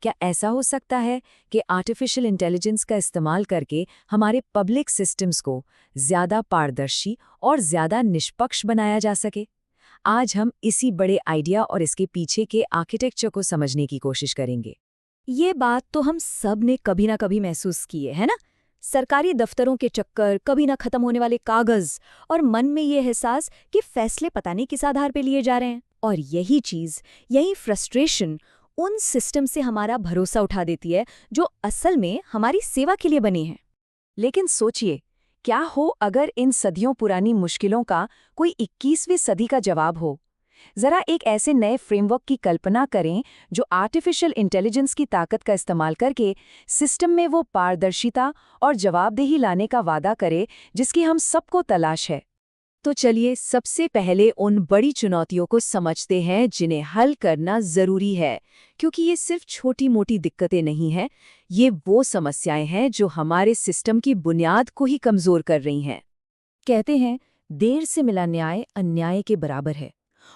क्या ऐसा हो सकता है कि आर्टिफिशियल इंटेलिजेंस का इस्तेमाल करके हमारे पब्लिक सिस्टम्स को ज़्यादा पारदर्शी और ज़्यादा निष्पक्ष बनाया जा सके? आज हम इसी बड़े आइडिया और इसके पीछे के आर्किटेक्चर को समझने की कोशिश करेंगे। ये बात तो हम सब ने कभी ना कभी महसूस की है ना? सरकारी दफ्तरों के चक्कर, कभी ना खत्म होने वाले कागज और मन में ये एहसास कि फैसले पता नहीं किस आधार पे लिए जा रहे हैं। और यही चीज, यही फ्रस्ट्रेशन उन सिस्टम से हमारा भरोसा उठा देती है जो असल में हमारी सेवा के लिए बने हैं। लेकिन सोचिए, क्या हो अगर इन सदियों पुरानी मुश्किलों का कोई 21वीं सदी का जवाब हो? जरा एक ऐसे नए फ्रेमवर्क की कल्पना करें जो आर्टिफिशियल इंटेलिजेंस की ताकत का इस्तेमाल करके सिस्टम में वो पारदर्शिता और जवाबदेही लाने का वादा करे जिसकी हम सबको तलाश है। तो चलिए सबसे पहले उन बड़ी चुनौतियों को समझते हैं जिन्हें हल करना जरूरी है, क्योंकि ये सिर्फ छोटी-मोटी दिक्कतें नहीं हैं, ये वो समस्याएं हैं जो हमारे सिस्टम की बुनियाद को ही कमजोर कर रही हैं। कहते हैं, देर से मिला न्याय अन्याय के बराबर है।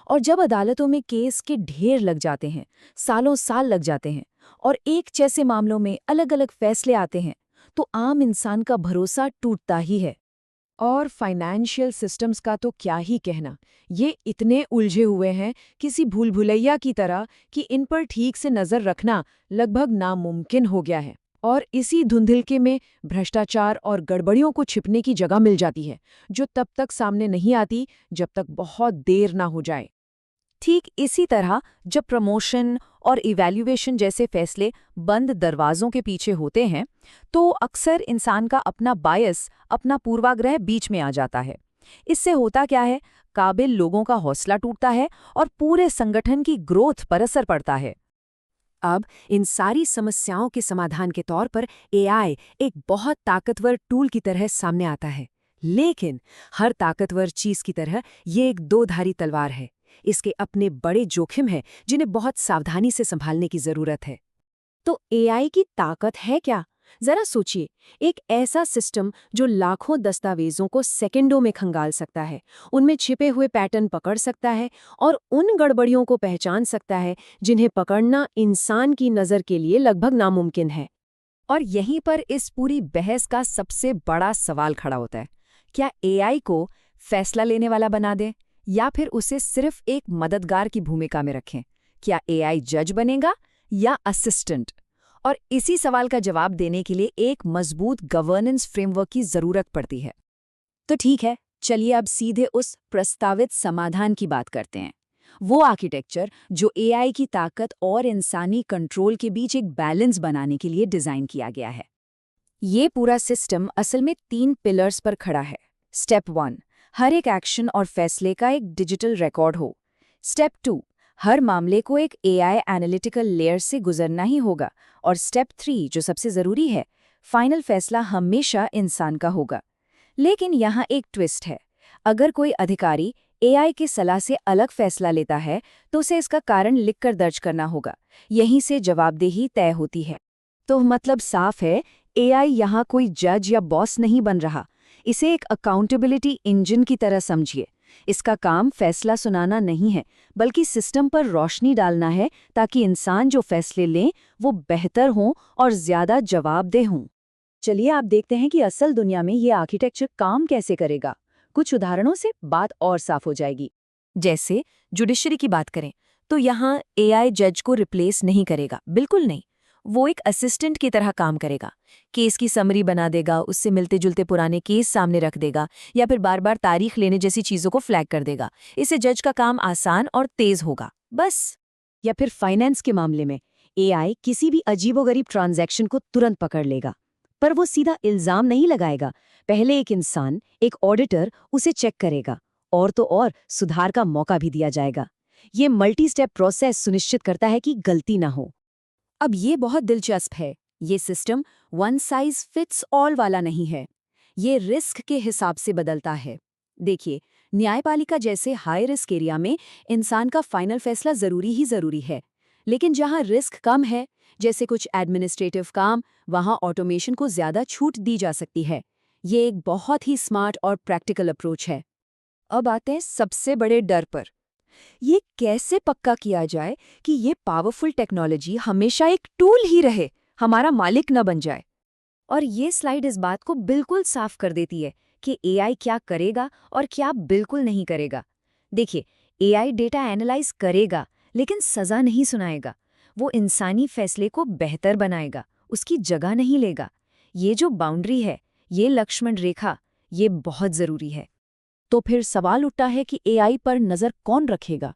और जब अदालतों में केस के ढेर लग जाते हैं, सालों साल लग जाते हैं और एक जैसे मामलों में अलग अलग फैसले आते हैं, तो आम इंसान का भरोसा टूटता ही है। और फाइनेंशियल सिस्टम्स का तो क्या ही कहना, ये इतने उलझे हुए हैं किसी भूल-भुलैया की तरह कि इन पर ठीक से नज़र रखना लगभग नामुमकिन हो गया है। और इसी धुंधलके में भ्रष्टाचार और गड़बड़ियों को छिपने की जगह मिल जाती है, जो तब तक सामने नहीं आती जब तक बहुत देर ना हो जाए। ठीक इसी तरह जब प्रमोशन और इवैल्यूएशन जैसे फैसले बंद दरवाजों के पीछे होते हैं, तो अक्सर इंसान का अपना बायस, अपना पूर्वाग्रह बीच में आ जाता है। इससे होता क्या है, काबिल लोगों का हौसला टूटता है और पूरे संगठन की ग्रोथ पर असर पड़ता है। अब इन सारी समस्याओं के समाधान के तौर पर एआई एक बहुत ताकतवर टूल की तरह सामने आता है। लेकिन हर ताकतवर चीज की तरह ये एक दो-धारी तलवार है। इसके अपने बड़े जोखिम हैं जिन्हें बहुत सावधानी से संभालने की जरूरत है। तो एआई की ताकत है क्या? जरा सोचिए, एक ऐसा सिस्टम जो लाखों दस्तावेजों को सेकंडों में खंगाल सकता है, उनमें छिपे हुए पैटर्न पकड़ सकता है और उन गड़बड़ियों को पहचान सकता है जिन्हें पकड़ना इंसान की नज़र के लिए लगभग नामुमकिन है। और यहीं पर इस पूरी बहस का सबसे बड़ा सवाल खड़ा होता है, क्या एआई को फैसला लेने वाला बना दें या फिर उसे सिर्फ एक मददगार की भूमिका में रखें? क्या एआई जज बनेगा या असिस्टेंट? और इसी सवाल का जवाब देने के लिए एक मजबूत गवर्नेंस फ्रेमवर्क की जरूरत पड़ती है। तो ठीक है, चलिए अब सीधे उस प्रस्तावित समाधान की बात करते हैं। वो आर्किटेक्चर जो एआई की ताकत और इंसानी कंट्रोल के बीच एक बैलेंस बनाने के लिए डिजाइन किया गया है। ये पूरा सिस्टम असल में 3 पिलर्स पर खड़ा है। स्टेप 1, हर एक एक्शन और फैसले का एक डिजिटल रिकॉर्ड हो। स्टेप 2, हर मामले को एक एआई एनालिटिकल लेयर से गुजरना ही होगा। और स्टेप 3, जो सबसे ज़रूरी है, फाइनल फैसला हमेशा इंसान का होगा। लेकिन यहाँ एक ट्विस्ट है। अगर कोई अधिकारी एआई की सलाह से अलग फैसला लेता है, तो उसे इसका कारण लिखकर दर्ज करना होगा। यहीं से जवाबदेही तय होती है। तो मतलब साफ है, एआई यहाँ कोई जज या बॉस नहीं बन रहा। इसे एक अकाउंटेबिलिटी इंजन की तरह समझिए। इसका काम फैसला सुनाना नहीं है, बल्कि सिस्टम पर रोशनी डालना है ताकि इंसान जो फैसले लें वो बेहतर हों और ज़्यादा जवाबदेह हों। चलिए आप देखते हैं कि असल दुनिया में ये आर्किटेक्चर काम कैसे करेगा। कुछ उदाहरणों से बात और साफ हो जाएगी। जैसे जुडिशरी की बात करें, तो यहाँ एआई जज को रिप्लेस नहीं करेगा, बिल्कुल नहीं। वो एक असिस्टेंट की तरह काम करेगा। केस की समरी बना देगा, उससे मिलते जुलते पुराने केस सामने रख देगा या फिर बार बार तारीख लेने जैसी चीज़ों को फ्लैग कर देगा। इससे जज का काम आसान और तेज होगा, बस। या फिर फाइनेंस के मामले में एआई किसी भी अजीबोगरीब ट्रांजैक्शन को तुरंत पकड़ लेगा, पर वो सीधा इल्जाम नहीं लगाएगा। पहले एक इंसान, एक ऑडिटर उसे चेक करेगा और तो और सुधार का मौका भी दिया जाएगा। ये मल्टी स्टेप प्रोसेस सुनिश्चित करता है कि गलती ना हो। अब ये बहुत दिलचस्प है, ये system one size fits all वाला नहीं है। ये रिस्क के हिसाब से बदलता है। देखिए, न्यायपालिका जैसे हाई रिस्क एरिया में इंसान का फाइनल फैसला ज़रूरी है। लेकिन जहाँ रिस्क कम है, जैसे कुछ एडमिनिस्ट्रेटिव काम, वहाँ ऑटोमेशन को ज़्यादा छूट दी जा सकती है। ये एक बहुत ही स्मार्ट और प्रैक्टिकल अप्रोच है। अब आते हैं सबसे बड़े डर पर। ये कैसे पक्का किया जाए कि ये पावरफुल टेक्नोलॉजी हमेशा एक टूल ही रहे, हमारा मालिक न बन जाए? और ये स्लाइड इस बात को बिल्कुल साफ कर देती है कि एआई क्या करेगा और क्या बिल्कुल नहीं करेगा। देखिए, एआई डेटा एनालाइज करेगा, लेकिन सजा नहीं सुनाएगा। वो इंसानी फैसले को बेहतर बनाएगा, उसकी जगह नहीं लेगा। ये जो बाउंड्री है, ये लक्ष्मण रेखा, ये बहुत ज़रूरी है। तो फिर सवाल उठता है कि एआई पर नज़र कौन रखेगा?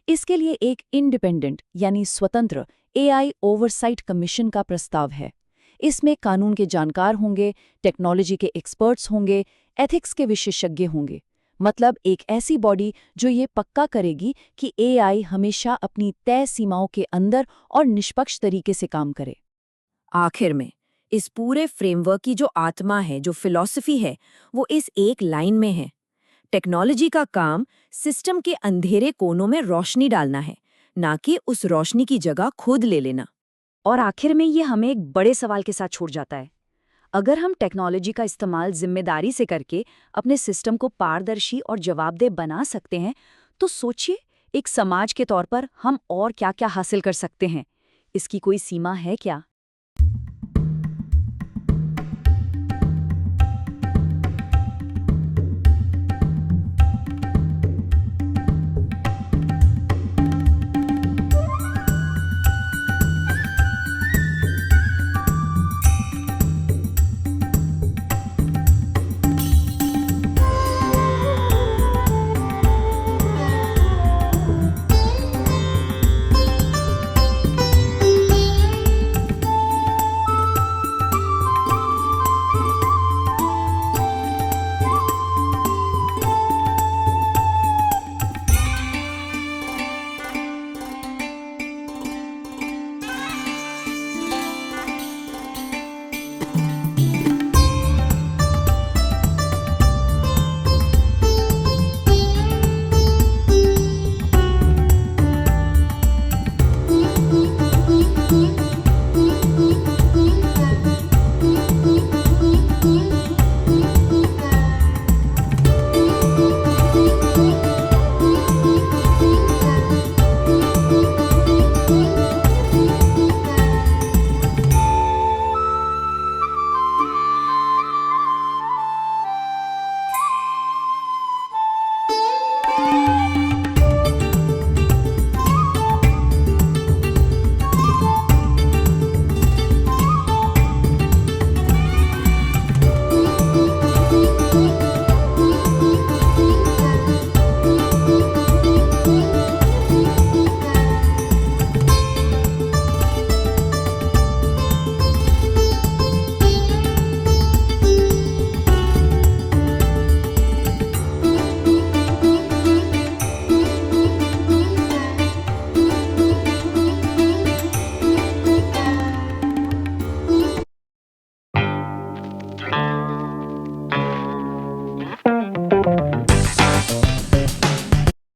इसके लिए एक इंडिपेंडेंट यानी स्वतंत्र एआई ओवरसाइट कमीशन का प्रस्ताव है। इसमें कानून के जानकार होंगे, टेक्नोलॉजी के एक्सपर्ट्स होंगे, एथिक्स के विशेषज्ञ होंगे। मतलब एक ऐसी बॉडी जो ये पक्का करेगी कि एआई हमेशा अपनी तय सीमाओं के अंदर और निष्पक्ष तरीके से काम करे। आखिर में इस पूरे फ्रेमवर्क की जो आत्मा है, जो फिलॉसफी है, वो इस एक लाइन में है। टेक्नोलॉजी का काम सिस्टम के अंधेरे कोनों में रोशनी डालना है, ना कि उस रोशनी की जगह खुद ले लेना। और आखिर में ये हमें एक बड़े सवाल के साथ छोड़ जाता है। अगर हम टेक्नोलॉजी का इस्तेमाल जिम्मेदारी से करके अपने सिस्टम को पारदर्शी और जवाबदेह बना सकते हैं, तो सोचिए एक समाज के तौर पर हम और क्या-क्या हासिल कर सकते हैं। इसकी कोई सीमा है क्या?